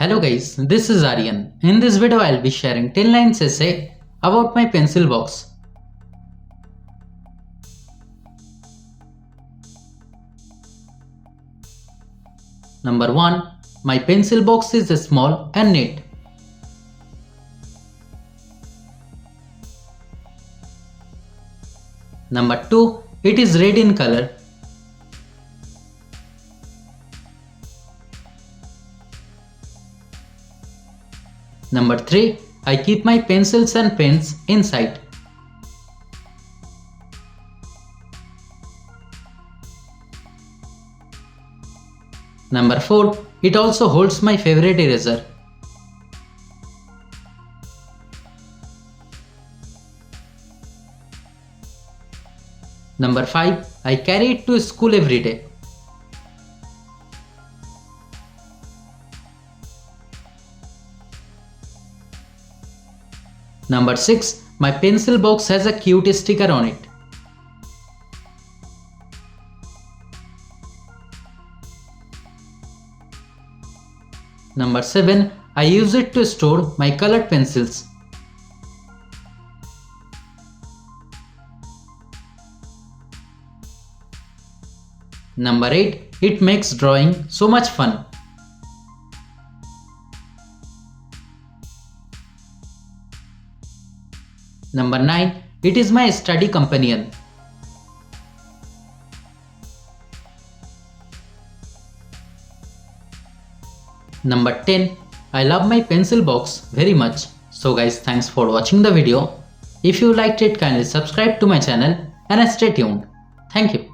Hello guys, this is Aryan. In this video I'll be sharing 10 lines essay about my pencil box. Number 1. My pencil box is small and neat. Number 2. It is red in color. Number 3. I keep my pencils and pens inside. Number 4. It also holds my favorite eraser. Number 5. I carry it to school every day. Number 6. My pencil box has a cute sticker on it. Number 7. I use it to store my colored pencils. Number 8. It makes drawing so much fun. Number 9. It is my study companion. Number 10. I love my pencil box very much. So guys, thanks for watching the video. If you liked it, kindly subscribe to my channel and stay tuned. Thank you.